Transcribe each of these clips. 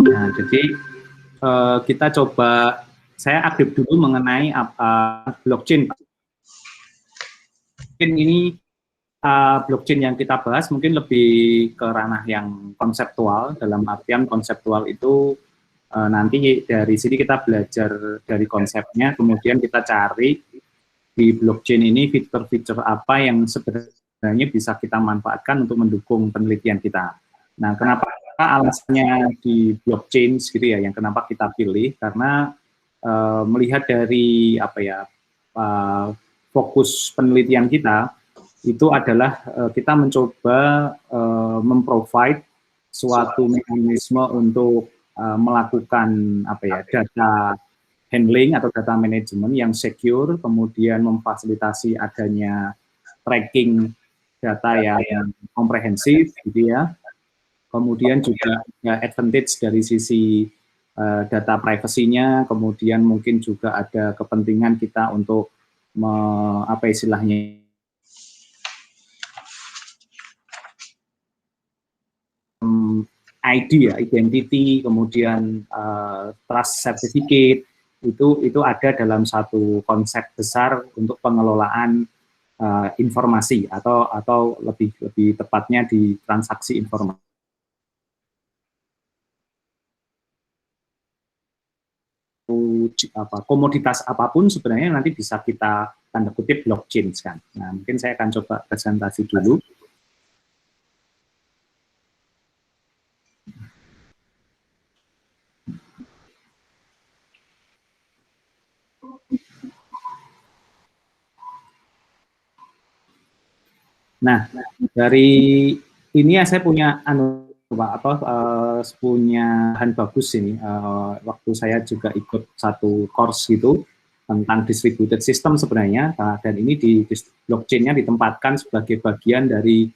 Nah, jadi kita coba, saya update dulu mengenai blockchain. Mungkin ini blockchain yang kita bahas mungkin lebih ke ranah yang konseptual, dalam artian konseptual itu nanti dari sini kita belajar dari konsepnya, kemudian kita cari di blockchain ini fitur-fitur apa yang sebenarnya bisa kita manfaatkan untuk mendukung penelitian kita. Nah, kenapa alasannya di blockchain gitu ya, yang kenapa kita pilih, karena melihat dari apa ya, fokus penelitian kita itu adalah kita mencoba memprovide suatu mekanisme untuk melakukan apa ya, data handling atau data management yang secure, kemudian memfasilitasi adanya tracking data yang komprehensif, gitu ya. Kemudian juga ya, advantage dari sisi data privasinya, kemudian mungkin juga ada kepentingan kita untuk apa istilahnya, ID ya, identity, kemudian trust certificate, itu ada dalam satu konsep besar untuk pengelolaan informasi atau lebih tepatnya di transaksi informasi. Komoditas apapun sebenarnya nanti bisa kita tanda kutip blockchain kan. Nah, mungkin saya akan coba presentasi dulu. Nah, dari ini ya saya punya punya bahan bagus ini. Waktu saya juga ikut satu course gitu tentang distributed system sebenarnya, dan ini di blockchain-nya ditempatkan sebagai bagian dari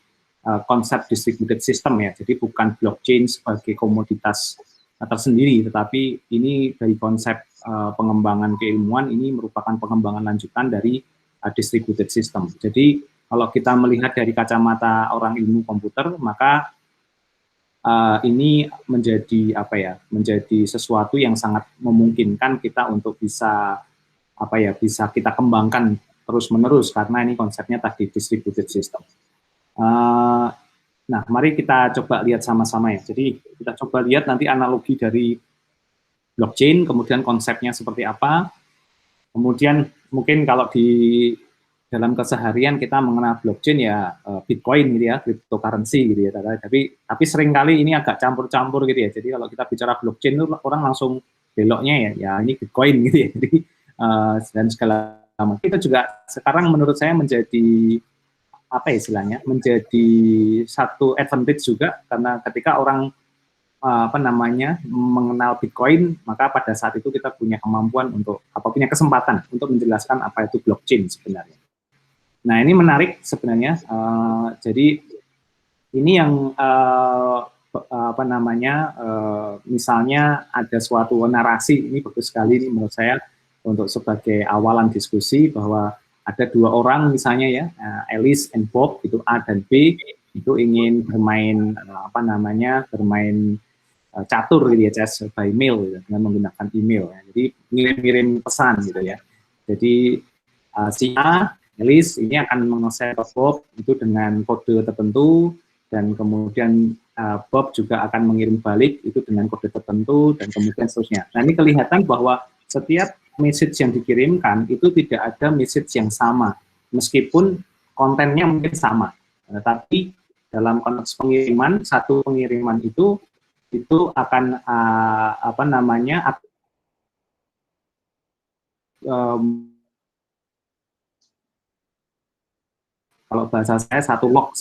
konsep distributed system ya. Jadi bukan blockchain sebagai komoditas tersendiri, tetapi ini dari konsep pengembangan keilmuan, ini merupakan pengembangan lanjutan dari distributed system. Jadi kalau kita melihat dari kacamata orang ilmu komputer, maka ini menjadi apa ya? Menjadi sesuatu yang sangat memungkinkan kita untuk bisa apa ya? Bisa kita kembangkan terus-menerus karena ini konsepnya tadi distributed system. Nah, mari kita coba lihat sama-sama ya. Jadi kita coba lihat nanti analogi dari blockchain, kemudian konsepnya seperti apa. Kemudian mungkin kalau di dalam keseharian kita mengenal blockchain ya Bitcoin gitu ya, cryptocurrency gitu ya. Tapi seringkali ini agak campur-campur gitu ya. Jadi kalau kita bicara blockchain itu orang langsung beloknya ya ini Bitcoin gitu ya. Jadi dan segala macam. Itu juga sekarang menurut saya menjadi apa ya istilahnya? Menjadi satu advantage juga karena ketika orang apa namanya mengenal Bitcoin, maka pada saat itu kita punya kemampuan untuk punya kesempatan untuk menjelaskan apa itu blockchain sebenarnya. Nah, ini menarik sebenarnya. Jadi ini yang apa namanya, misalnya ada suatu narasi, ini bagus sekali ini menurut saya untuk sebagai awalan diskusi bahwa ada dua orang misalnya ya, Alice and Bob, itu A dan B, itu ingin bermain apa namanya, bermain catur gitu ya, chess by mail gitu, dengan menggunakan email. Ya. Jadi ngirim-ngirim pesan gitu ya. Jadi si A Alice ini akan meng-share ke Bob itu dengan kode tertentu, dan kemudian Bob juga akan mengirim balik itu dengan kode tertentu, dan kemudian seterusnya. Nah, ini kelihatan bahwa setiap message yang dikirimkan itu tidak ada message yang sama, meskipun kontennya mungkin sama. Tapi dalam konteks pengiriman, satu pengiriman itu akan apa namanya kalau bahasa saya satu log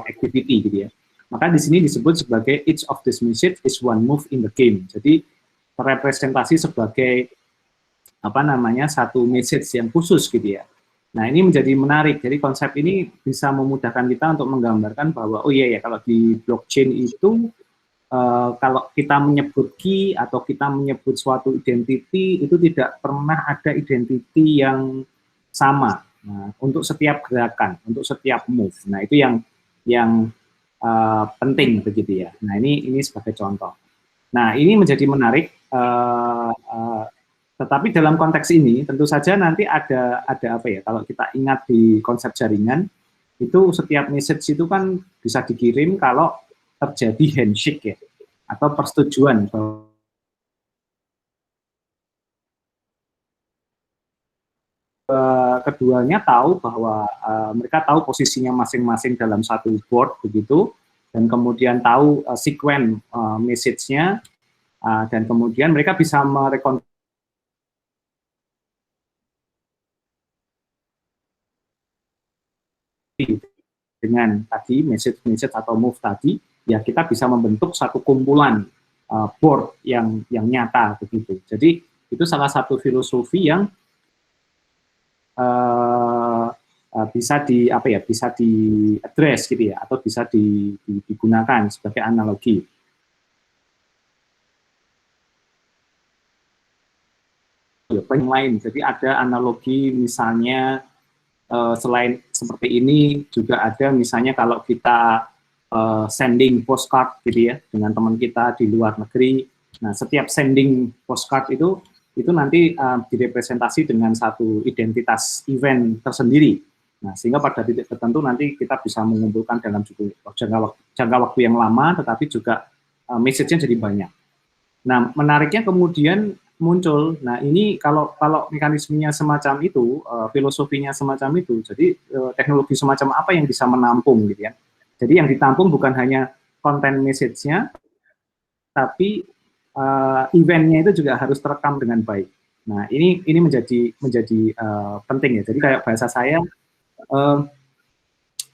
activity gitu ya. Maka di sini disebut sebagai each of this message is one move in the game. Jadi terrepresentasi sebagai apa namanya satu message yang khusus gitu ya. Nah, ini menjadi menarik. Jadi konsep ini bisa memudahkan kita untuk menggambarkan bahwa oh iya ya, kalau di blockchain itu kalau kita menyebut key atau kita menyebut suatu identity itu tidak pernah ada identity yang sama. Nah, untuk setiap gerakan, untuk setiap move. Nah, itu yang penting begitu ya. Nah, ini sebagai contoh. Nah, ini menjadi menarik, tetapi dalam konteks ini tentu saja nanti ada apa ya, kalau kita ingat di konsep jaringan, itu setiap message itu kan bisa dikirim kalau terjadi handshake ya, atau persetujuan bahwa keduanya tahu bahwa mereka tahu posisinya masing-masing dalam satu board begitu, dan kemudian tahu sekuen message-nya, dan kemudian mereka bisa merekonstruksi dengan tadi message atau move tadi, ya kita bisa membentuk satu kumpulan board yang nyata begitu. Jadi itu salah satu filosofi yang bisa di apa ya, bisa di address gitu ya, atau bisa digunakan sebagai analogi. Yang lain, jadi ada analogi misalnya selain seperti ini juga ada misalnya kalau kita sending postcard gitu ya dengan teman kita di luar negeri. Nah, setiap sending postcard itu nanti direpresentasi dengan satu identitas event tersendiri. Nah, sehingga pada titik tertentu nanti kita bisa mengumpulkan dalam jangka waktu yang lama, tetapi juga message-nya jadi banyak. Nah, menariknya kemudian muncul. Nah, ini kalau mekanismenya semacam itu, filosofinya semacam itu, jadi teknologi semacam apa yang bisa menampung gitu ya. Jadi yang ditampung bukan hanya konten message-nya, tapi event-nya itu juga harus terekam dengan baik. Nah, ini menjadi penting ya. Jadi kayak bahasa saya,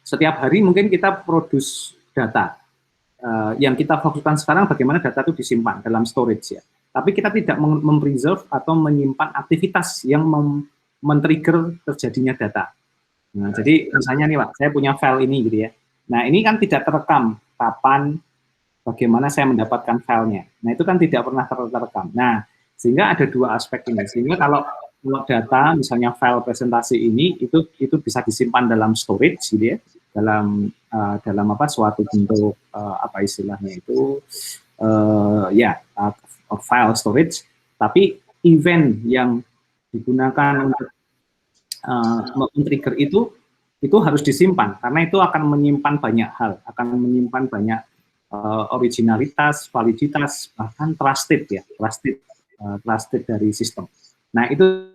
setiap hari mungkin kita produce data. Yang kita fokuskan sekarang bagaimana data itu disimpan dalam storage ya. Tapi kita tidak mempreserve atau menyimpan aktivitas yang men-trigger terjadinya data. Nah, jadi misalnya nih Pak, saya punya file ini gitu ya. Nah, ini kan tidak terekam kapan, bagaimana saya mendapatkan filenya. Nah, itu kan tidak pernah terekam. Nah, sehingga ada dua aspek ini. Sehingga kalau data, misalnya file presentasi ini, itu bisa disimpan dalam storage gitu ya, dalam apa, suatu bentuk apa istilahnya itu, file storage, tapi event yang digunakan untuk men-trigger itu harus disimpan, karena itu akan menyimpan banyak hal, akan menyimpan banyak originalitas, validitas, bahkan trusted ya, trusted dari sistem. Nah, itu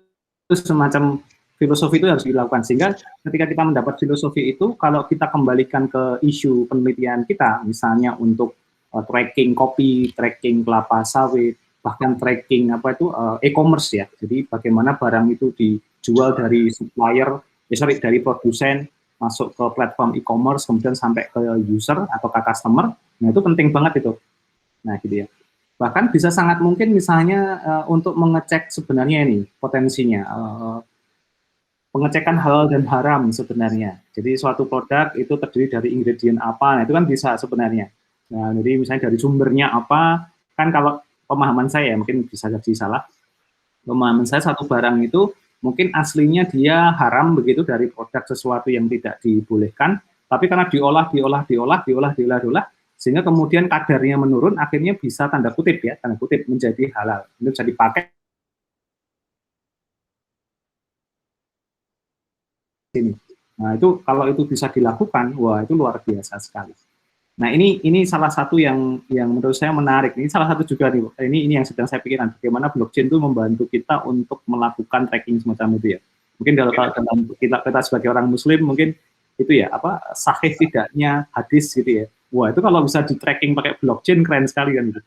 semacam filosofi itu harus dilakukan, sehingga ketika kita mendapat filosofi itu, kalau kita kembalikan ke isu penelitian kita, misalnya untuk tracking kopi, tracking kelapa sawit, bahkan tracking apa itu e-commerce ya, jadi bagaimana barang itu dijual dari supplier, dari produsen masuk ke platform e-commerce, kemudian sampai ke user atau ke customer. Nah, itu penting banget itu. Nah, gitu ya. Bahkan bisa sangat mungkin misalnya untuk mengecek sebenarnya ini potensinya, pengecekan halal dan haram sebenarnya. Jadi suatu produk itu terdiri dari ingredient apa, nah itu kan bisa sebenarnya. Nah, jadi misalnya dari sumbernya apa, kan kalau pemahaman saya mungkin bisa jadi salah. Pemahaman saya satu barang itu mungkin aslinya dia haram begitu dari produk sesuatu yang tidak dibolehkan, tapi karena diolah, sehingga kemudian kadarnya menurun, akhirnya bisa tanda kutip menjadi halal, itu bisa dipakai ini. Nah, itu kalau itu bisa dilakukan, wah itu luar biasa sekali. Nah, ini salah satu yang menurut saya menarik. Ini salah satu juga nih, ini yang sedang saya pikirkan, bagaimana blockchain itu membantu kita untuk melakukan tracking semacam itu ya. Mungkin dalam kita sebagai orang Muslim mungkin itu ya apa, sahih tidaknya hadis gitu ya. Wah, itu kalau bisa di tracking pakai blockchain keren sekali kan gitu.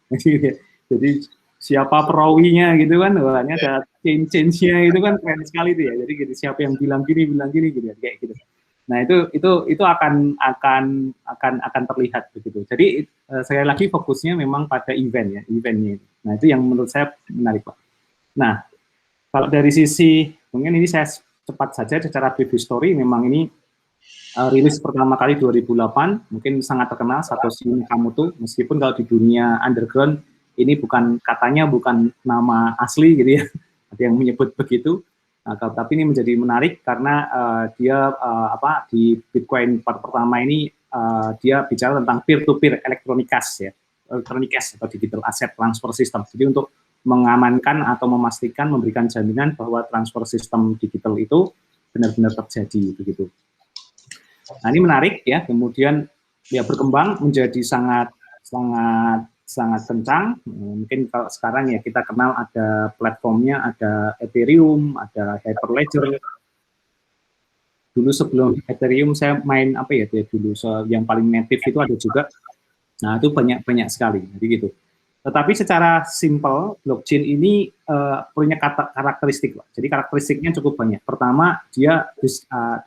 Jadi siapa perawinya gitu kan, wah ini ada change-nya itu kan keren sekali itu ya. Jadi gitu, siapa yang bilang gini gitu ya, kayak gitu. Nah, itu akan terlihat begitu. Jadi sekali lagi fokusnya memang pada eventnya. Nah, itu yang menurut saya menarik, Pak. Nah, kalau dari sisi mungkin ini saya cepat saja secara brief history, memang ini rilis pertama kali 2008, mungkin sangat terkenal Satoshi Nakamoto, meskipun kalau di dunia underground ini katanya bukan nama asli gitu ya, ada yang menyebut begitu. Nah, tapi ini menjadi menarik karena dia di Bitcoin pertama ini dia bicara tentang peer-to-peer elektronik cash ya, electronic cash atau digital asset transfer system. Jadi untuk mengamankan atau memastikan memberikan jaminan bahwa transfer sistem digital itu benar-benar terjadi begitu. Nah, ini menarik ya. Kemudian ya berkembang menjadi sangat kencang. Mungkin kalau sekarang ya kita kenal ada platformnya, ada Ethereum, ada Hyperledger. Dulu sebelum Ethereum saya main apa ya dulu yang paling native itu ada juga. Nah, itu banyak sekali. Jadi gitu. Tetapi secara simple, blockchain ini punya karakteristik. Jadi karakteristiknya cukup banyak. Pertama, dia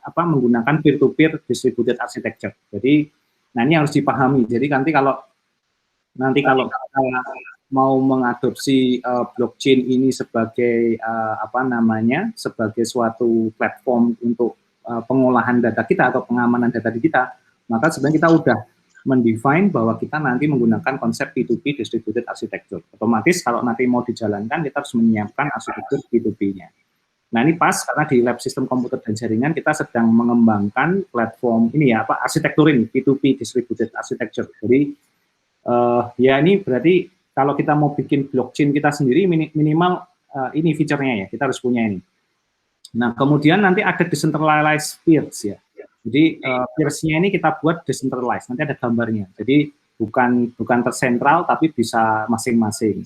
menggunakan peer-to-peer distributed architecture. Jadi, nah ini harus dipahami. Jadi nanti kalau kita mau mengadopsi blockchain ini sebagai sebagai suatu platform untuk pengolahan data kita atau pengamanan data di kita, maka sebenarnya kita udah mendefine bahwa kita nanti menggunakan konsep P2P distributed architecture. Otomatis kalau nanti mau dijalankan, kita harus menyiapkan arsitektur P2P-nya. Nah, ini pas karena di lab sistem komputer dan jaringan kita sedang mengembangkan platform ini ya, arsitektur ini, P2P distributed architecture. Jadi, ya ini berarti kalau kita mau bikin blockchain kita sendiri, minimal ini fiturnya ya, kita harus punya ini. Nah, kemudian nanti ada decentralized peers ya. Jadi peers-nya ini kita buat decentralized, nanti ada gambarnya. Jadi bukan tersentral tapi bisa masing-masing.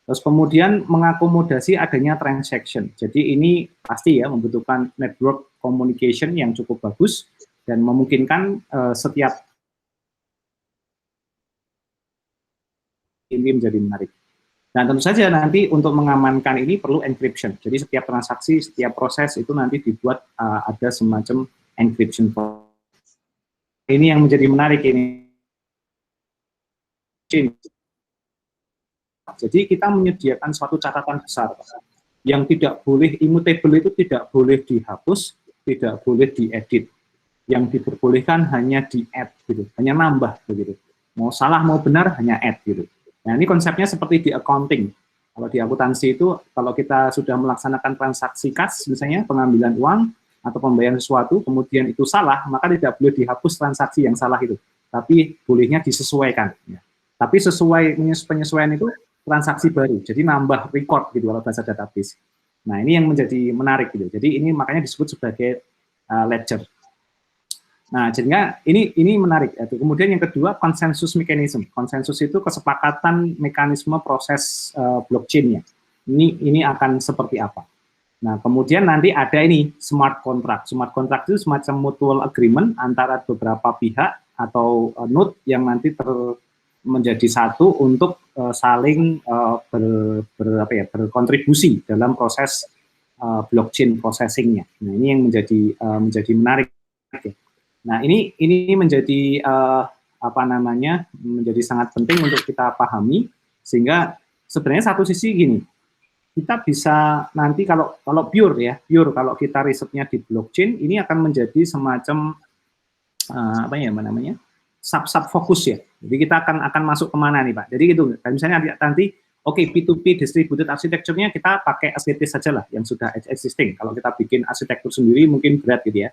Terus kemudian mengakomodasi adanya transaction. Jadi ini pasti ya membutuhkan network communication yang cukup bagus dan memungkinkan setiap ini menjadi menarik. Nah, tentu saja nanti untuk mengamankan ini perlu encryption. Jadi setiap transaksi, setiap proses itu nanti dibuat ada semacam encryption. Ini yang menjadi menarik ini. Jadi kita menyediakan suatu catatan besar yang tidak boleh immutable, itu tidak boleh dihapus, tidak boleh diedit. Yang diperbolehkan hanya di-add gitu, hanya nambah begitu. Mau salah mau benar hanya add gitu. Nah, ini konsepnya seperti di accounting. Kalau di akuntansi itu kalau kita sudah melaksanakan transaksi kas misalnya pengambilan uang atau pembayaran sesuatu, kemudian itu salah, maka tidak boleh dihapus transaksi yang salah itu. Tapi bolehnya disesuaikan. Ya. Tapi penyesuaian itu transaksi baru, jadi nambah record gitu kalau bahasa database. Nah, ini yang menjadi menarik gitu. Jadi ini makanya disebut sebagai ledger. Nah, sehingga ini menarik. Kemudian yang kedua, konsensus mechanism. Konsensus itu kesepakatan mekanisme proses blockchain-nya. Ini akan seperti apa? Nah, kemudian nanti ada ini smart contract. Smart contract itu semacam mutual agreement antara beberapa pihak atau node yang nanti menjadi satu untuk saling berkontribusi dalam proses blockchain processing-nya. Nah, ini yang menjadi menarik. Nah, ini menjadi menjadi sangat penting untuk kita pahami, sehingga sebenarnya satu sisi gini, kita bisa nanti kalau pure kalau kita risetnya di blockchain, ini akan menjadi semacam sub fokus ya. Jadi kita akan masuk kemana nih Pak? Jadi gitu. Misalnya nanti P2P distributed architecture-nya kita pakai SDT saja lah yang sudah existing. Kalau kita bikin arsitektur sendiri mungkin berat gitu ya.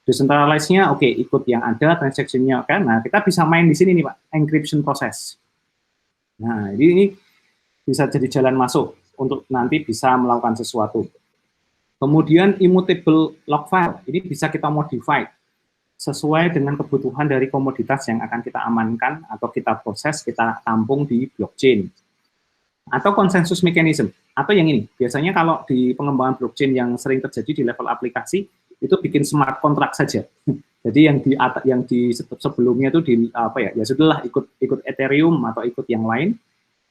Decentralize-nya ikut yang ada, transaction-nya kan. Nah, kita bisa main di sini nih Pak, encryption process. Nah, jadi ini bisa jadi jalan masuk untuk nanti bisa melakukan sesuatu. Kemudian immutable log file, ini bisa kita modify sesuai dengan kebutuhan dari komoditas yang akan kita amankan atau kita proses, kita tampung di blockchain. Atau konsensus mechanism, atau yang ini, biasanya kalau di pengembangan blockchain yang sering terjadi di level aplikasi, itu bikin smart contract saja. Jadi yang di sebelumnya itu ya sudahlah ikut Ethereum atau ikut yang lain.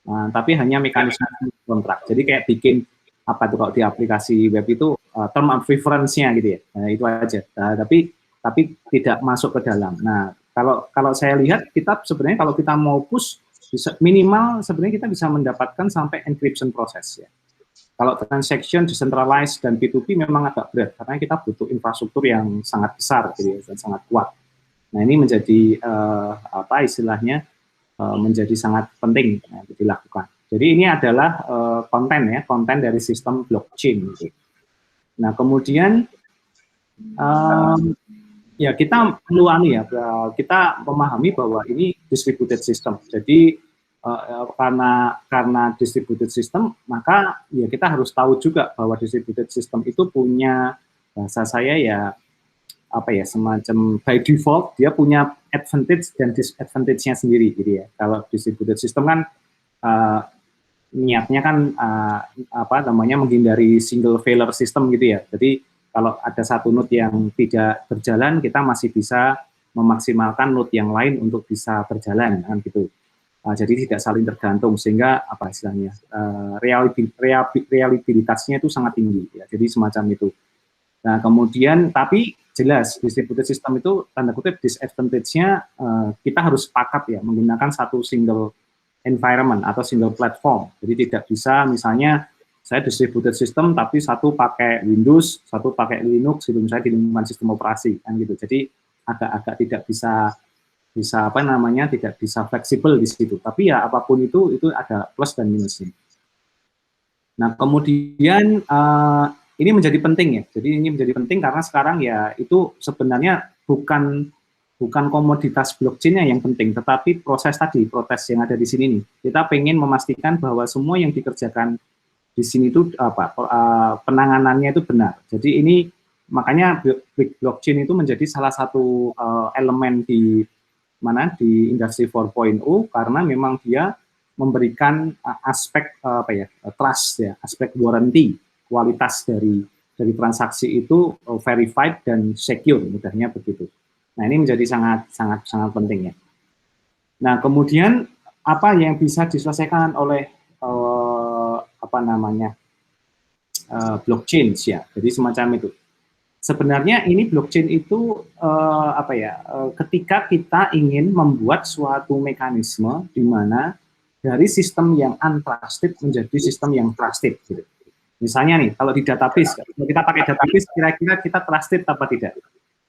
Nah, tapi hanya mekanisme kontrak. Jadi kayak bikin kalau di aplikasi web itu term of reference-nya gitu ya. Nah, itu aja. Nah, tapi tidak masuk ke dalam. Nah, kalau saya lihat kita sebenarnya kalau kita mau push minimal sebenarnya kita bisa mendapatkan sampai encryption proses ya. Kalau transaction decentralized dan P2P memang agak berat karena kita butuh infrastruktur yang sangat besar gitu ya, dan sangat kuat. Nah, ini menjadi istilahnya menjadi sangat penting untuk dilakukan. Jadi ini adalah konten dari sistem blockchain. Gitu. Nah, kemudian ya kita perlu kita memahami bahwa ini distributed system. Jadi karena distributed system, maka ya kita harus tahu juga bahwa distributed system itu punya, bahasa saya ya apa ya, semacam by default dia punya advantage dan disadvantage-nya sendiri gitu ya. Kalau distributed system kan niatnya kan apa namanya, menghindari single failure system gitu ya. Jadi kalau ada satu node yang tidak berjalan, kita masih bisa memaksimalkan node yang lain untuk bisa berjalan kan gitu. Jadi tidak saling tergantung, sehingga apa istilahnya, reliabilitasnya itu sangat tinggi ya. Jadi semacam itu. Nah kemudian tapi jelas distributed system itu tanda kutip disadvantage-nya, kita harus sepakat ya menggunakan satu single environment atau single platform. Jadi tidak bisa misalnya saya distributed system tapi satu pakai Windows, satu pakai Linux, gitu misalnya di lingkungan sistem operasi kan gitu. Jadi agak-agak tidak bisa apa namanya, tidak bisa fleksibel di situ. Tapi ya apapun itu ada plus dan minusnya. Nah kemudian ini menjadi penting ya. Jadi ini menjadi penting karena sekarang ya itu sebenarnya bukan komoditas blockchain-nya yang penting, tetapi proses yang ada di sini nih. Kita pengen memastikan bahwa semua yang dikerjakan di sini itu penanganannya itu benar. Jadi ini makanya blockchain itu menjadi salah satu elemen di industri 4.0 karena memang dia memberikan aspek trust ya, aspek warranty, kualitas dari transaksi itu verified dan secure, mudahnya begitu. Nah, ini menjadi sangat penting ya. Nah, kemudian apa yang bisa diselesaikan oleh blockchain ya. Jadi semacam itu. Sebenarnya ini blockchain itu ketika kita ingin membuat suatu mekanisme di mana dari sistem yang untrusted menjadi sistem yang trusted gitu. Misalnya nih, kalau di database, kalau kita pakai database, kira-kira kita trusted apa tidak?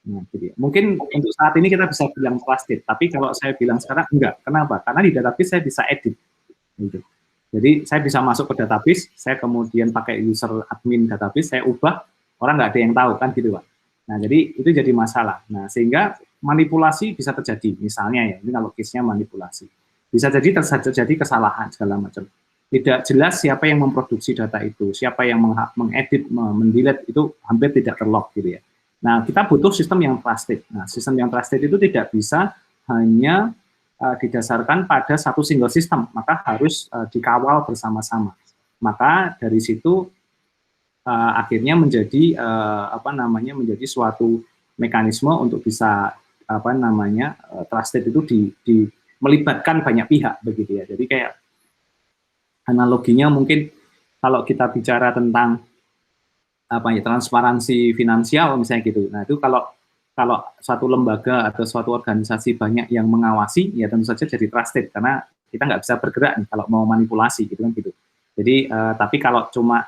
Nah, gitu ya. Mungkin untuk saat ini kita bisa bilang trusted, tapi kalau saya bilang sekarang enggak. Kenapa? Karena di database saya bisa edit. Gitu. Jadi saya bisa masuk ke database, saya kemudian pakai user admin database, saya ubah, orang nggak ada yang tahu kan gitu Pak. Nah jadi itu jadi masalah. Nah sehingga manipulasi bisa terjadi, misalnya ya, ini kalau case-nya manipulasi. Bisa jadi terjadi kesalahan segala macam. Tidak jelas siapa yang memproduksi data itu, siapa yang mengedit, mendelete itu hampir tidak terlog gitu ya. Nah kita butuh sistem yang trusted. Nah sistem yang trusted itu tidak bisa hanya didasarkan pada satu single system, maka harus dikawal bersama-sama. Maka dari situ akhirnya menjadi menjadi suatu mekanisme untuk bisa trusted itu melibatkan banyak pihak begitu ya. Jadi kayak analoginya mungkin kalau kita bicara tentang transparansi finansial misalnya gitu. Nah, itu kalau suatu lembaga atau suatu organisasi banyak yang mengawasi, ya tentu saja jadi trusted karena kita nggak bisa bergerak nih kalau mau manipulasi gitu kan gitu. Jadi tapi kalau cuma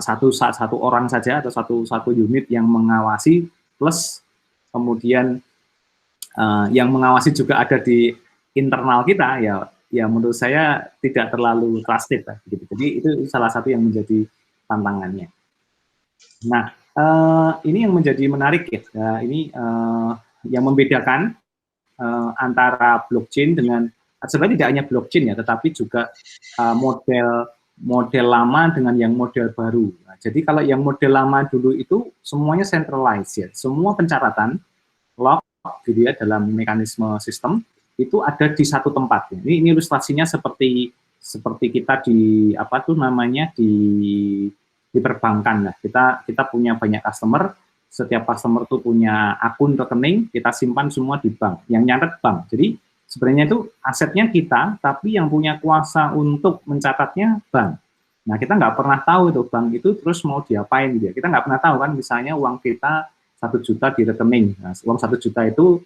satu orang saja atau satu unit yang mengawasi plus kemudian yang mengawasi juga ada di internal kita ya menurut saya tidak terlalu trusted lah, gitu. Jadi itu salah satu yang menjadi tantangannya. Nah ini yang menjadi menarik ya, ini yang membedakan antara blockchain dengan sebenarnya tidak hanya blockchain ya, tetapi juga model lama dengan yang model baru. Nah, jadi kalau yang model lama dulu itu semuanya centralized ya, semua pencatatan log gitu ya dalam mekanisme sistem itu ada di satu tempat. Ini ilustrasinya seperti kita di di perbankan lah. Kita punya banyak customer, setiap customer itu punya akun rekening, kita simpan semua di bank, yang nyatet bank. Jadi sebenarnya itu asetnya kita, tapi yang punya kuasa untuk mencatatnya bank. Nah, kita nggak pernah tahu itu bank itu terus mau diapain gitu ya. Kita nggak pernah tahu kan, misalnya uang kita 1 juta di rekening. Nah, uang 1 juta itu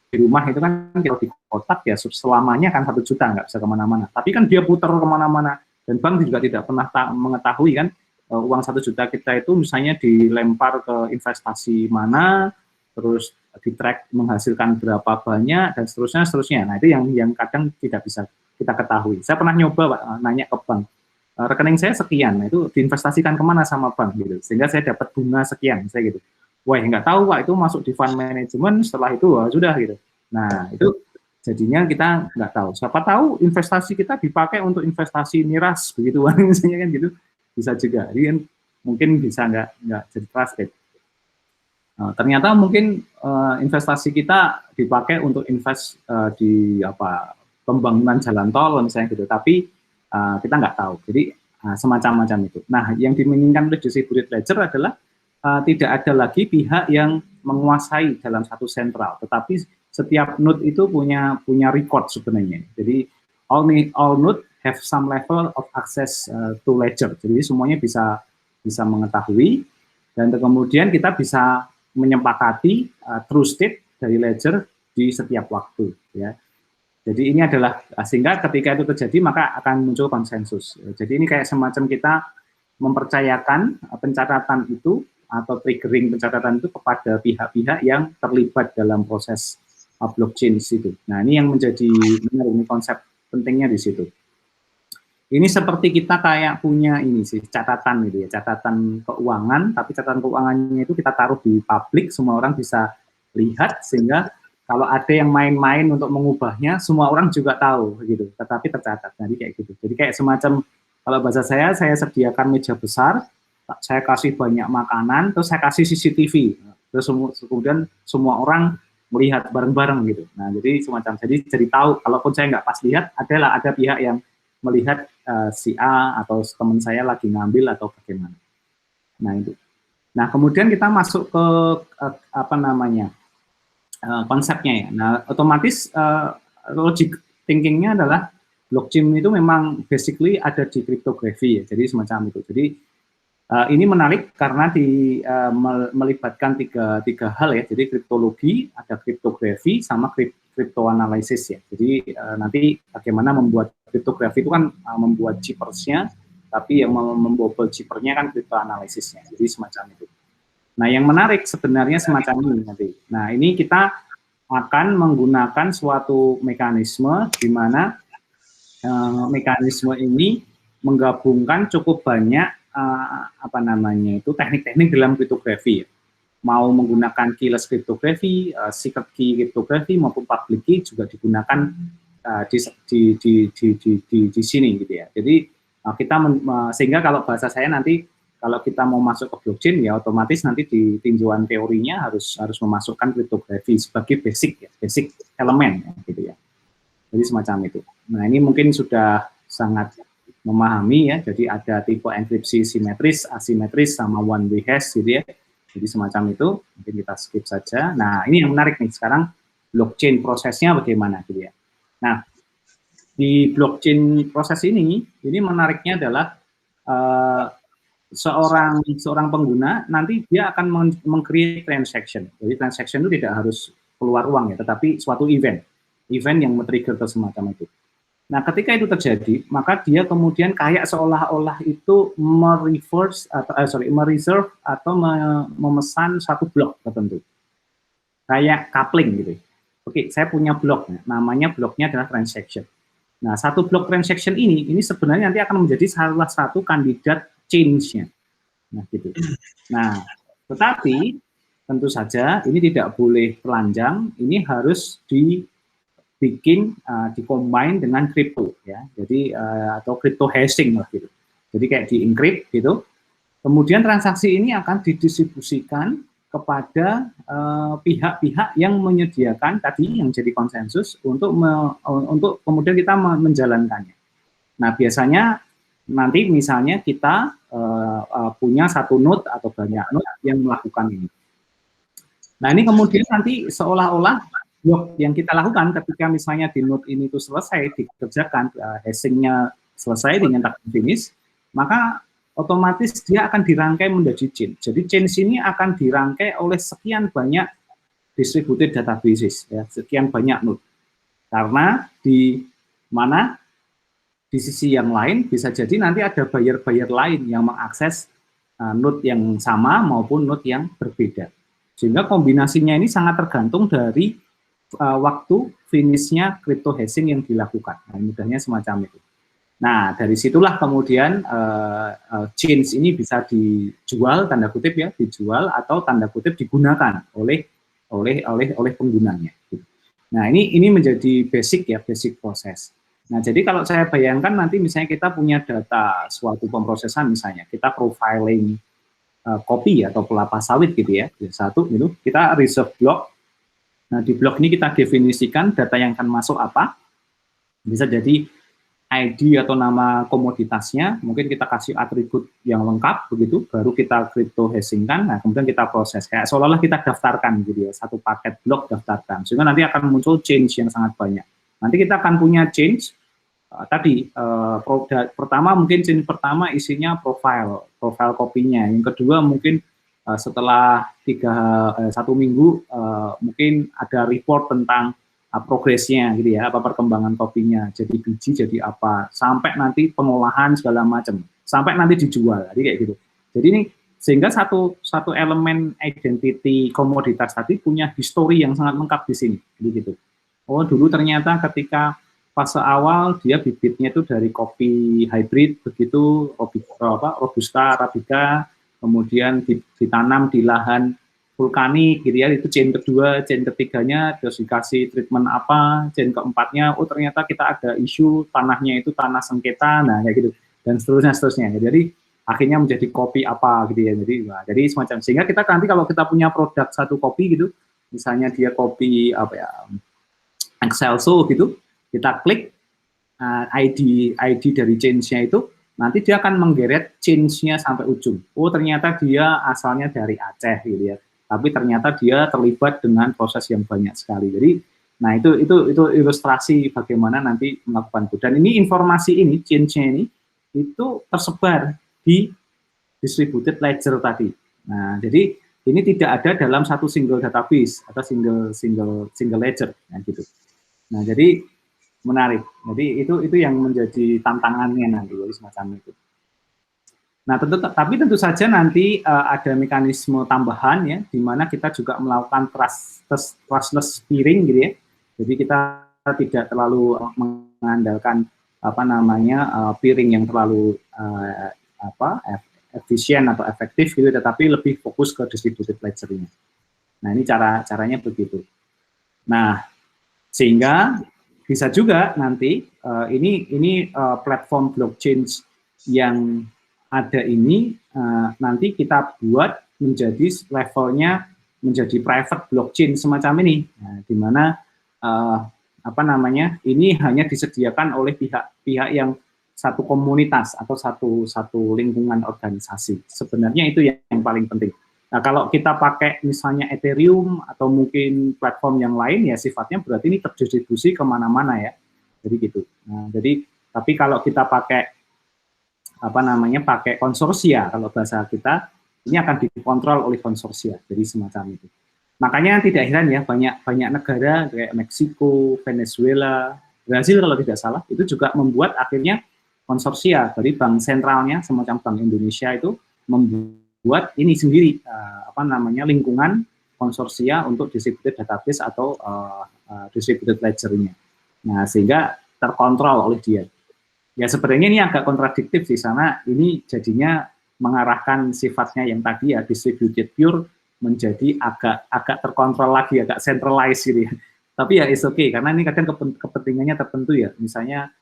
di rumah itu kan kalau di kotak ya selamanya kan 1 juta, nggak bisa kemana-mana. Tapi kan dia putar kemana-mana. Dan bank juga tidak pernah mengetahui kan, uang 1 juta kita itu misalnya dilempar ke investasi mana, terus di-track menghasilkan berapa banyak, dan seterusnya. Nah, itu yang kadang tidak bisa kita ketahui. Saya pernah nyoba Pak, nanya ke bank, rekening saya sekian, nah itu diinvestasikan kemana sama bank, gitu. Sehingga saya dapat bunga sekian, saya gitu. Wah, nggak tahu Pak, itu masuk di fund management, setelah itu wah, sudah gitu. Nah, itu Jadinya kita nggak tahu. Siapa tahu investasi kita dipakai untuk investasi miras begitu kan, misalnya kan gitu, bisa juga. Jadi kan mungkin bisa nggak jadi trusted. Ternyata mungkin investasi kita dipakai untuk invest di apa pembangunan jalan tol misalnya gitu, tapi kita nggak tahu. Jadi semacam-macam itu. Nah, yang diinginkan oleh distributed ledger adalah tidak ada lagi pihak yang menguasai dalam satu sentral, tetapi setiap node itu punya record sebenarnya. Jadi all node have some level of access to ledger. Jadi semuanya bisa mengetahui, dan kemudian kita bisa menyepakati true state dari ledger di setiap waktu, ya. Jadi ini adalah sehingga ketika itu terjadi maka akan muncul konsensus. Jadi ini kayak semacam kita mempercayakan pencatatan itu atau triggering pencatatan itu kepada pihak-pihak yang terlibat dalam proses blockchain itu. Nah, ini yang menjadi benar, ini konsep pentingnya di situ. Ini seperti kita kayak punya ini sih, catatan gitu ya, catatan keuangan, tapi catatan keuangannya itu kita taruh di publik, semua orang bisa lihat, sehingga kalau ada yang main-main untuk mengubahnya, semua orang juga tahu gitu, tetapi tercatat. Jadi kayak gitu. Jadi kayak semacam, kalau bahasa saya sediakan meja besar, saya kasih banyak makanan, terus saya kasih CCTV, terus kemudian semua orang melihat bareng-bareng gitu. Nah, jadi semacam, jadi tahu, kalaupun saya nggak pas lihat, ada pihak yang melihat si A atau teman saya lagi ngambil atau bagaimana. Nah itu. Nah kemudian kita masuk ke apa namanya konsepnya ya. Nah otomatis logic thinkingnya adalah blockchain itu memang basically ada di cryptography ya. Jadi semacam itu. Jadi ini menarik karena melibatkan tiga hal ya. Jadi kriptologi, ada kriptografi, sama cryptoanalysis ya. Jadi nanti bagaimana membuat kriptografi itu kan membuat chippersnya, tapi yang membobol chippernya kan cryptoanalisisnya. Jadi semacam itu. Nah yang menarik sebenarnya semacam ini nanti. Nah ini kita akan menggunakan suatu mekanisme di mana mekanisme ini menggabungkan cukup banyak apa namanya itu teknik-teknik dalam kriptografi ya. Mau menggunakan keyless cryptography, secret key cryptography maupun public key juga digunakan di sini gitu ya. Jadi kita sehingga kalau bahasa saya nanti kalau kita mau masuk ke blockchain ya otomatis nanti di tinjauan teorinya harus memasukkan kriptografi sebagai basic elemen ya, gitu ya. Jadi semacam itu. Nah ini mungkin sudah sangat memahami ya. Jadi ada tipe enkripsi simetris, asimetris, sama one way hash gitu ya. Jadi semacam itu, mungkin kita skip saja. Nah, ini yang menarik nih, sekarang blockchain prosesnya bagaimana gitu ya. Nah, di blockchain proses ini menariknya adalah seorang pengguna nanti dia akan meng-create transaction. Jadi transaction itu tidak harus keluar uang ya, tetapi suatu event yang men-trigger semacam itu. Nah, ketika itu terjadi, maka dia kemudian kayak seolah-olah itu mereserve atau memesan satu blok tertentu. Kayak coupling gitu. Oke, saya punya blok, namanya bloknya adalah transaction. Nah, satu blok transaction ini sebenarnya nanti akan menjadi salah satu kandidat change-nya. Nah, gitu. Nah, tetapi tentu saja ini tidak boleh telanjang, ini harus di-combine dengan crypto ya. Jadi atau crypto hashing lah gitu. Jadi kayak di-encrypt gitu. Kemudian transaksi ini akan didistribusikan kepada pihak-pihak yang menyediakan tadi yang jadi konsensus untuk kemudian kita menjalankannya. Nah, biasanya nanti misalnya kita punya satu node atau banyak node yang melakukan ini. Nah, ini kemudian nanti seolah-olah blok yang kita lakukan ketika misalnya di node ini itu selesai dikerjakan, hashing-nya selesai dinyatakan finish, maka otomatis dia akan dirangkai menjadi chain. Jadi chain ini akan dirangkai oleh sekian banyak distributed databases, ya, sekian banyak node. Karena di mana di sisi yang lain bisa jadi nanti ada buyer-buyer lain yang mengakses node yang sama maupun node yang berbeda. Sehingga kombinasinya ini sangat tergantung dari waktu finishnya crypto hashing yang dilakukan. Nah, mudahnya semacam itu. Nah, dari situlah kemudian chains ini bisa dijual, tanda kutip ya, dijual atau tanda kutip digunakan oleh penggunanya. Nah, ini menjadi basic ya, basic proses. Nah, jadi kalau saya bayangkan nanti misalnya kita punya data suatu pemrosesan misalnya, kita profiling kopi atau kelapa sawit gitu ya, satu gitu, kita reserve block. Nah, di blok ini kita definisikan data yang akan masuk apa, bisa jadi ID atau nama komoditasnya, mungkin kita kasih atribut yang lengkap begitu, baru kita crypto hashingkan, nah kemudian kita proses, kayak seolah-olah kita daftarkan gitu ya, satu paket blok daftarkan, sehingga nanti akan muncul change yang sangat banyak. Nanti kita akan punya change, pertama mungkin change pertama isinya profile kopinya, yang kedua mungkin setelah 1 minggu mungkin ada report tentang progresnya gitu ya, apa perkembangan kopinya, jadi biji jadi apa, sampai nanti pengolahan segala macam, sampai nanti dijual, jadi kayak gitu. Jadi ini sehingga satu elemen identity komoditas tadi punya histori yang sangat lengkap di sini, gitu. Oh dulu ternyata ketika fase awal dia bibitnya itu dari kopi hybrid begitu, robusta, arabica, kemudian ditanam di lahan vulkanik gitu ya, itu chain kedua, chain ketiganya terus dikasih treatment apa, chain keempatnya, oh ternyata kita ada isu tanahnya itu tanah sengketa, nah kayak gitu, dan seterusnya. Jadi akhirnya menjadi kopi apa gitu ya, jadi semacam, sehingga kita nanti kalau kita punya produk satu kopi gitu, misalnya dia kopi apa ya, Excelso gitu, kita klik ID dari change-nya itu, nanti dia akan menggeret change-nya sampai ujung. Oh ternyata dia asalnya dari Aceh gitu ya, tapi ternyata dia terlibat dengan proses yang banyak sekali. Jadi, nah itu ilustrasi bagaimana nanti melakukan itu. Dan ini informasi ini, change-nya ini, itu tersebar di distributed ledger tadi. Nah, jadi ini tidak ada dalam satu single database atau single ledger, nah, gitu. Nah, jadi menarik. Jadi itu yang menjadi tantangannya nanti, semacam itu. Nah, tapi tentu saja nanti ada mekanisme tambahan ya, di mana kita juga melakukan trustless peering gitu ya. Jadi kita tidak terlalu mengandalkan peering yang terlalu efisien atau efektif gitu, tetapi lebih fokus ke distributed ledger-nya. Nah, ini caranya begitu. Nah, sehingga bisa juga nanti ini platform blockchain yang ada ini nanti kita buat menjadi levelnya menjadi private blockchain semacam ini, nah, di mana ini hanya disediakan oleh pihak yang satu komunitas atau satu lingkungan organisasi. Sebenarnya itu yang paling penting. Nah, kalau kita pakai misalnya Ethereum atau mungkin platform yang lain, ya sifatnya berarti ini terdistribusi kemana-mana ya. Jadi gitu. Nah, tapi kalau kita pakai pakai konsorsia, kalau bahasa kita, ini akan dikontrol oleh konsorsia. Jadi semacam itu. Makanya tidak heran ya, banyak negara kayak Meksiko, Venezuela, Brazil kalau tidak salah, itu juga membuat akhirnya konsorsia dari bank sentralnya, semacam Bank Indonesia itu membuat ini sendiri lingkungan konsorsia untuk distributed database atau distributed ledger-nya. Nah, sehingga terkontrol oleh dia. Ya sebenarnya ini agak kontradiktif di sana, ini jadinya mengarahkan sifatnya yang tadi ya distributed pure menjadi agak terkontrol lagi, agak centralized gitu ya. Tapi ya is okay, karena ini kadang kepentingannya tertentu ya, misalnya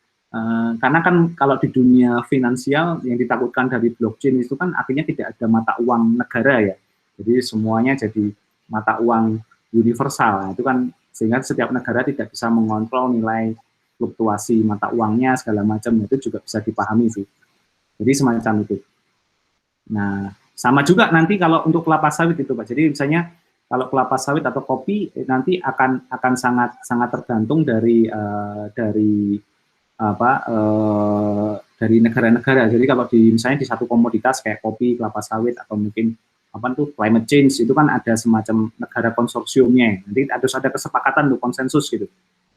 karena kan kalau di dunia finansial yang ditakutkan dari blockchain itu kan akhirnya tidak ada mata uang negara ya, jadi semuanya jadi mata uang universal. Nah, itu kan sehingga setiap negara tidak bisa mengontrol nilai fluktuasi mata uangnya segala macam, itu juga bisa dipahami sih. Jadi semacam itu. Nah, sama juga nanti kalau untuk kelapa sawit itu Pak. Jadi misalnya kalau kelapa sawit atau kopi nanti akan sangat tergantung dari negara-negara. Jadi kalau misalnya di satu komoditas kayak kopi, kelapa sawit atau mungkin climate change, itu kan ada semacam negara konsorsiumnya. Nanti harus ada kesepakatan untuk konsensus gitu.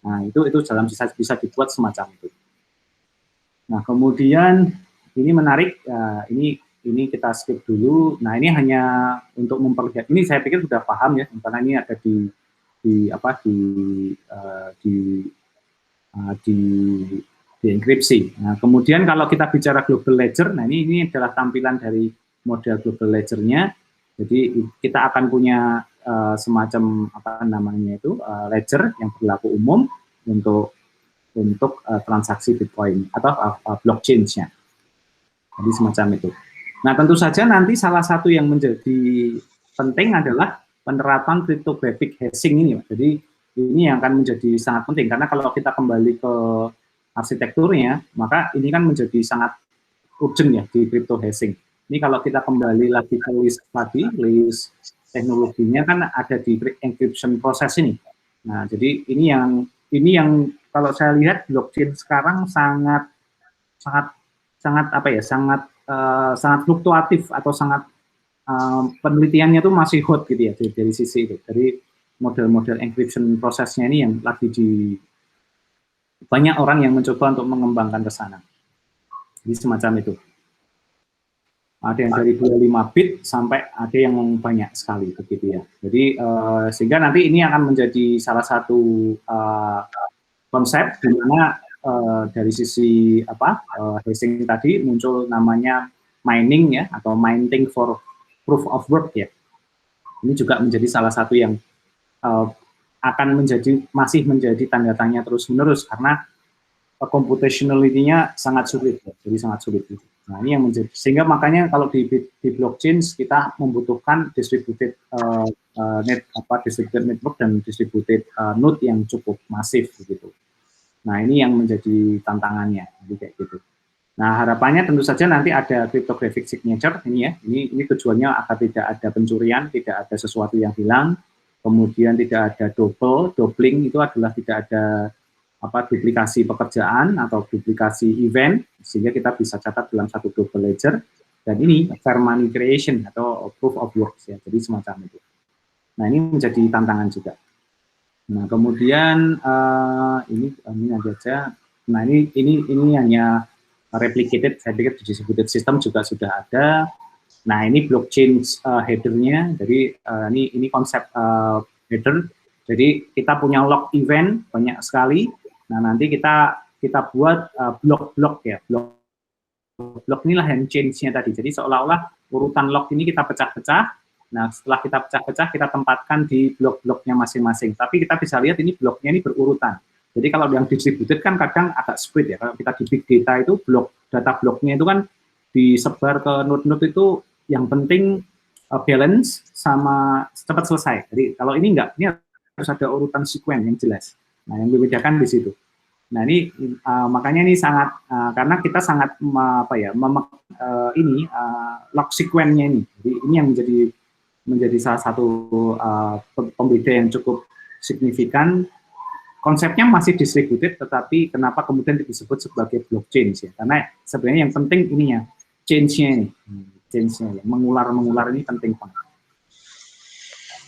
Nah, itu dalam bisa dibuat semacam itu. Nah, kemudian ini menarik, ini kita skip dulu. Nah, ini hanya untuk memperlihat. Ini saya pikir sudah paham ya, karena ini ada di enkripsi. Nah, kemudian kalau kita bicara global ledger, nah ini adalah tampilan dari model global ledger-nya. Jadi kita akan punya semacam apa namanya itu ledger yang berlaku umum untuk transaksi Bitcoin atau blockchain-nya. Jadi semacam itu. Nah, tentu saja nanti salah satu yang menjadi penting adalah penerapan cryptographic hashing ini. Jadi ini yang akan menjadi sangat penting karena kalau kita kembali ke arsitekturnya, maka ini kan menjadi sangat urgent ya di crypto hashing. Ini kalau kita kembali lagi ke list tadi, list teknologinya kan ada di encryption proses ini. Nah, jadi ini yang kalau saya lihat blockchain sekarang sangat apa ya, sangat fluktuatif atau sangat penelitiannya itu masih hot gitu ya dari sisi itu. Dari model-model encryption prosesnya ini yang lagi banyak orang yang mencoba untuk mengembangkan ke sana. Jadi semacam itu. Ada yang dari 25 bit sampai ada yang banyak sekali begitu ya. Jadi sehingga nanti ini akan menjadi salah satu konsep di mana dari sisi hashing tadi muncul namanya mining ya atau mining for proof of work ya. Ini juga menjadi salah satu yang akan masih menjadi tanda tanya terus-menerus karena computationality-nya sangat sulit, ya. Jadi sangat sulit. Nah, ini yang menjadi sehingga makanya kalau di blockchain kita membutuhkan distributed network dan distributed node yang cukup masif begitu. Nah, ini yang menjadi tantangannya, jadi kayak gitu. Nah, harapannya tentu saja nanti ada cryptographic signature ini ya. Ini tujuannya agar tidak ada pencurian, tidak ada sesuatu yang hilang, kemudian tidak ada doubling itu adalah tidak ada duplikasi pekerjaan atau duplikasi event, sehingga kita bisa catat dalam satu double ledger, dan ini fair money creation atau proof of works ya, jadi semacam itu. Nah, ini menjadi tantangan juga. Nah, kemudian ini aja. Nah, ini hanya replicated, saya pikir distributed system juga sudah ada. Nah, ini blockchain header-nya, jadi ini konsep header. Jadi kita punya log event banyak sekali. Nah, nanti kita buat blok-blok ya. Blok inilah yang change-nya tadi. Jadi seolah-olah urutan log ini kita pecah-pecah. Nah, setelah kita pecah-pecah, kita tempatkan di blok-bloknya masing-masing. Tapi kita bisa lihat ini bloknya ini berurutan. Jadi kalau yang distributed kan kadang agak split ya. Kalau kita di big data itu data bloknya itu kan disebar ke node-node itu yang penting balance sama cepat selesai. Jadi kalau ini enggak, ini harus ada urutan sequence yang jelas. Nah, yang membedakan di situ. Nah, ini makanya ini sangat karena kita sangat log sequence-nya ini. Jadi ini yang menjadi salah satu pembeda yang cukup signifikan. Konsepnya masih distributed, tetapi kenapa kemudian disebut sebagai blockchain ya? Karena sebenarnya yang penting ininya change-nya ini, change-nya ya. mengular ini penting banget.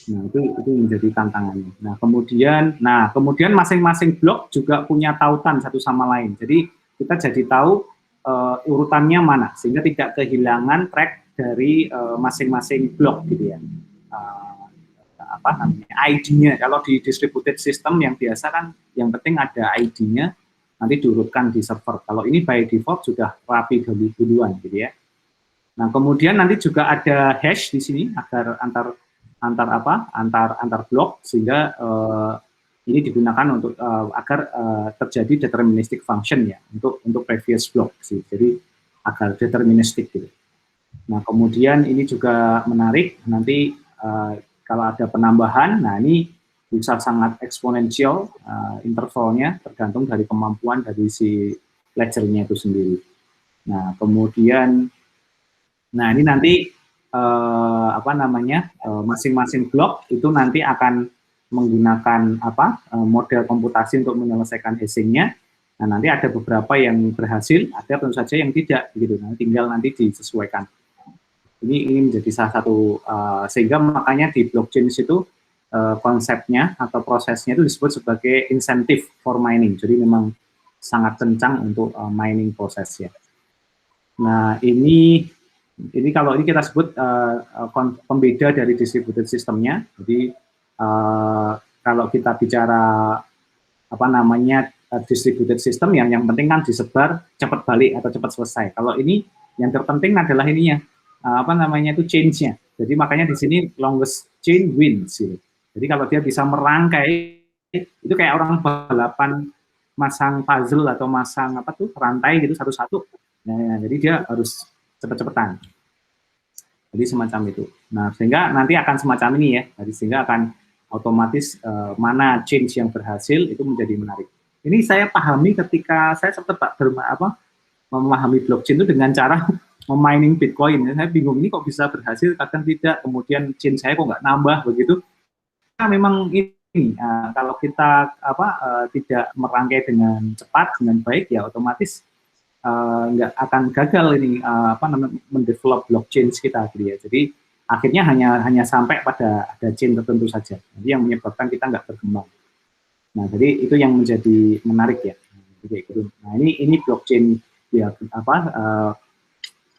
Nah, itu menjadi tantangannya. Nah, kemudian masing-masing blok juga punya tautan satu sama lain. Jadi kita jadi tahu urutannya mana, sehingga tidak kehilangan track dari masing-masing blok gitu ya. ID-nya. Kalau di distributed system yang biasa kan, yang penting ada ID-nya, nanti diurutkan di server. Kalau ini by default sudah rapi duluan gitu ya. Nah, kemudian nanti juga ada hash di sini agar antar blok, sehingga ini digunakan untuk agar terjadi deterministic function ya untuk previous block sih. Jadi agar deterministic gitu. Nah, kemudian ini juga menarik nanti kalau ada penambahan, nah ini bisa sangat eksponensial intervalnya tergantung dari kemampuan dari si ledger-nya itu sendiri. Nah, kemudian ini nanti masing-masing blok itu nanti akan menggunakan model komputasi untuk menyelesaikan hashing-nya. Nah, nanti ada beberapa yang berhasil, ada tentu saja yang tidak gitu. Nah, tinggal nanti disesuaikan. Ini menjadi salah satu sehingga makanya di blockchain itu konsepnya atau prosesnya itu disebut sebagai incentive for mining. Jadi memang sangat kencang untuk mining prosesnya. Nah, ini kalau ini kita sebut pembeda dari distributed systemnya. Jadi kalau kita bicara distributed system yang penting kan disebar cepat balik atau cepat selesai. Kalau ini yang terpenting adalah ininya itu change-nya. Jadi makanya di sini longest chain wins. Gitu. Jadi kalau dia bisa merangkai, itu kayak orang balapan masang puzzle atau masang apa tuh rantai gitu satu-satu. Nah, jadi dia harus cepet-cepetan. Jadi semacam itu. Nah, sehingga nanti akan semacam ini ya. Jadi sehingga akan otomatis mana change yang berhasil itu menjadi menarik. Ini saya pahami ketika saya sempat memahami blockchain itu dengan cara memining Bitcoin. Saya bingung ini kok bisa berhasil, kadang tidak. Kemudian chain saya kok nggak nambah begitu. Nah, memang ini kalau kita tidak merangkai dengan cepat dengan baik ya otomatis nggak akan gagal ini mendevelop blockchain kita gitu ya. Jadi akhirnya hanya sampai pada ada chain tertentu saja. Jadi yang menyebabkan kita nggak berkembang. Nah, jadi itu yang menjadi menarik ya. Nah, ini blockchain ya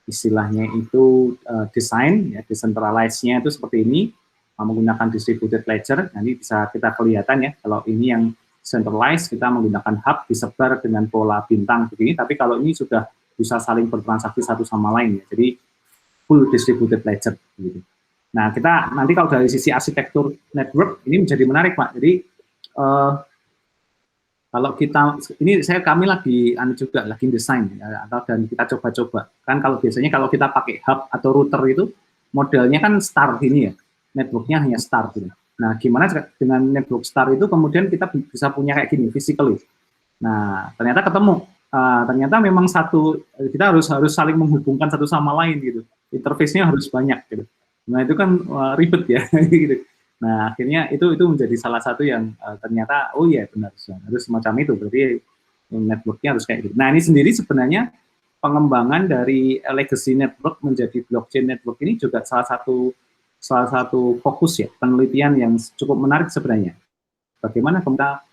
istilahnya itu desain ya, decentralized-nya itu seperti ini menggunakan distributed ledger. Nanti bisa kita kelihatan ya kalau ini yang centralized kita menggunakan hub disebar dengan pola bintang begini, tapi kalau ini sudah bisa saling bertransaksi satu sama lain ya. Jadi full distributed ledger gitu. Nah, kita nanti kalau dari sisi arsitektur network ini menjadi menarik, Pak. Jadi kalau kami lagi lagi desain ya, dan kita coba-coba. Kan kalau biasanya kalau kita pakai hub atau router itu modelnya kan star ini ya. Networknya hanya star gitu. Nah, gimana dengan network star itu kemudian kita bisa punya kayak gini, physically. Nah, ternyata ketemu. Ternyata memang kita harus saling menghubungkan satu sama lain gitu. Interface-nya harus banyak gitu. Nah, itu kan ribet ya gitu. Nah, akhirnya itu menjadi salah satu yang ternyata oh iya benar harus semacam itu. Berarti network-nya harus kayak gitu. Nah, ini sendiri sebenarnya pengembangan dari legacy network menjadi blockchain network ini juga salah satu fokus ya, penelitian yang cukup menarik sebenarnya. Bagaimana kita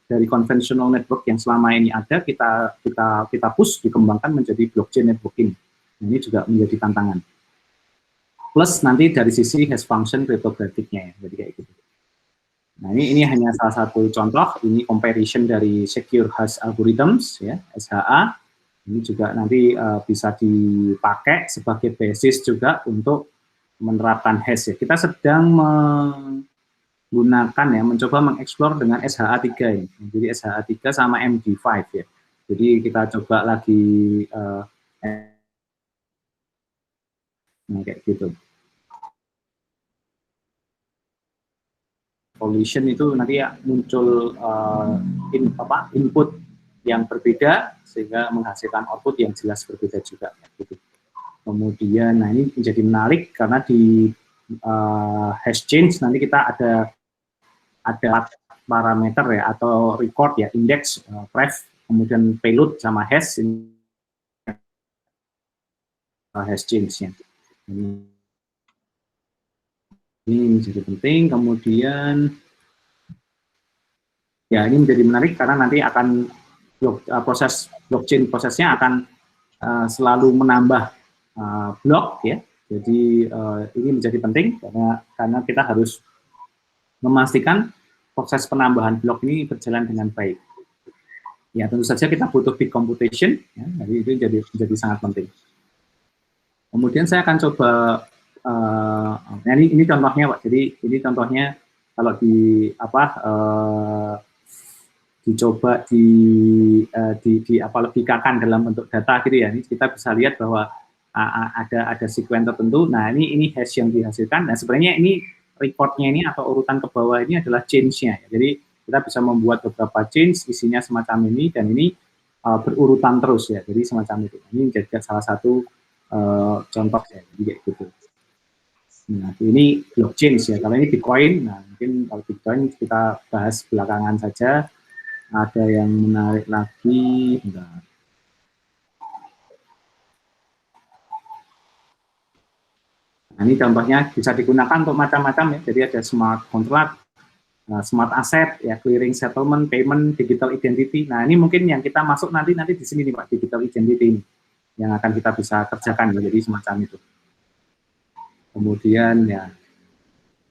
dari conventional network yang selama ini ada, kita push, dikembangkan menjadi blockchain networking. Ini juga menjadi tantangan. Plus nanti dari sisi hash function cryptographic-nya ya, jadi kayak gitu. Nah, ini hanya salah satu contoh, ini comparison dari secure hash algorithms, ya, SHA. Ini juga nanti bisa dipakai sebagai basis juga untuk menerapkan hash ya. Kita sedang menggunakan ya, mencoba mengeksplor dengan SHA-3 ini. Jadi SHA-3 sama MD5 ya. Jadi kita coba lagi kayak gitu. Pollution itu nanti ya muncul input yang berbeda sehingga menghasilkan output yang jelas berbeda juga. Gitu. Kemudian, nah ini menjadi menarik karena di hash change nanti kita ada parameter ya atau record ya, index, pref, kemudian payload sama hash change-nya. Ini menjadi penting. Kemudian ya ini menjadi menarik karena nanti akan proses blockchain prosesnya akan selalu menambah blok ya. Jadi ini menjadi penting karena kita harus memastikan proses penambahan blok ini berjalan dengan baik. Ya tentu saja kita butuh big computation, ya, jadi itu menjadi sangat penting. Kemudian saya akan coba ini contohnya Pak. Jadi ini contohnya kalau dicoba lebihkan dalam bentuk data gitu ya. Ini kita bisa lihat bahwa ada sequence tertentu. Nah, ini hash yang dihasilkan. Nah, sebenarnya ini recordnya ini atau urutan ke bawah ini adalah change-nya. Jadi kita bisa membuat beberapa change isinya semacam ini dan ini berurutan terus ya. Jadi semacam itu. Ini jadi salah satu contoh ya. Jadi kayak gitu. Nah, ini blockchain ya. Kalau ini Bitcoin, nah mungkin kalau Bitcoin kita bahas belakangan saja. Ada yang menarik lagi. Bentar. Nah, ini contohnya bisa digunakan untuk macam-macam ya. Jadi ada smart contract, smart asset, ya clearing settlement, payment, digital identity. Nah, ini mungkin yang kita masuk nanti di sini nih Pak, digital identity ini yang akan kita bisa kerjakan ya. Jadi semacam itu. Kemudian ya,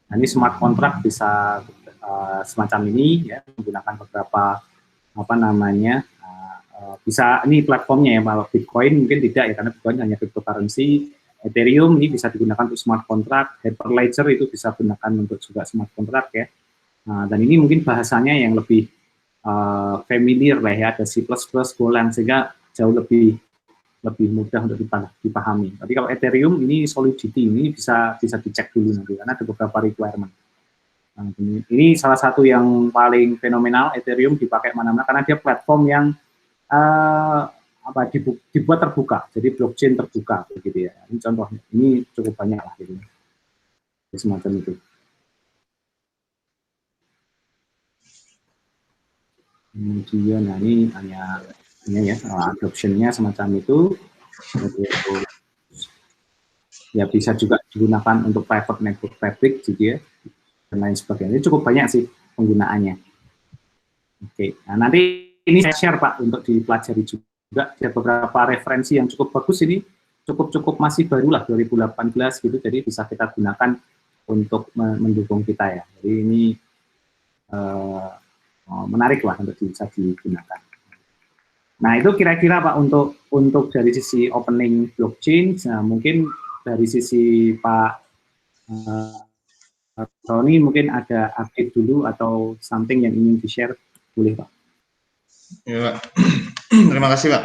nah ini smart contract bisa semacam ini ya, menggunakan beberapa bisa ini platformnya ya. Kalau Bitcoin mungkin tidak ya, karena Bitcoin hanya cryptocurrency. Ethereum ini bisa digunakan untuk smart contract, Hyperledger itu bisa digunakan untuk juga smart contract ya. Nah, dan ini mungkin bahasanya yang lebih familiar lah ya, ada C++, Golang, sehingga jauh lebih mudah untuk dipahami. Tapi kalau Ethereum ini Solidity ini bisa dicek dulu nanti karena ada beberapa requirement. Nah, ini salah satu yang paling fenomenal, Ethereum dipakai mana-mana karena dia platform yang dibuat terbuka, jadi blockchain terbuka begitu ya. Ini contohnya, ini cukup banyak lah gitu. Semacam itu. Kemudian nah ini hanya ini ya adoption-nya semacam itu. Ya bisa juga digunakan untuk private network fabric gitu ya dan lain sebagainya. Ini cukup banyak sih penggunaannya. Oke, nah nanti ini saya share Pak untuk dipelajari juga. Ada beberapa referensi yang cukup bagus ini, cukup masih baru lah 2018 gitu, jadi bisa kita gunakan untuk mendukung kita ya. Jadi ini menarik lah untuk bisa digunakan. Nah itu kira-kira Pak untuk dari sisi opening blockchain, nah, mungkin dari sisi Pak Tony mungkin ada update dulu atau something yang ingin di-share, boleh Pak? Ya Pak, terima kasih Pak.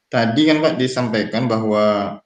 Tadi kan Pak disampaikan bahwa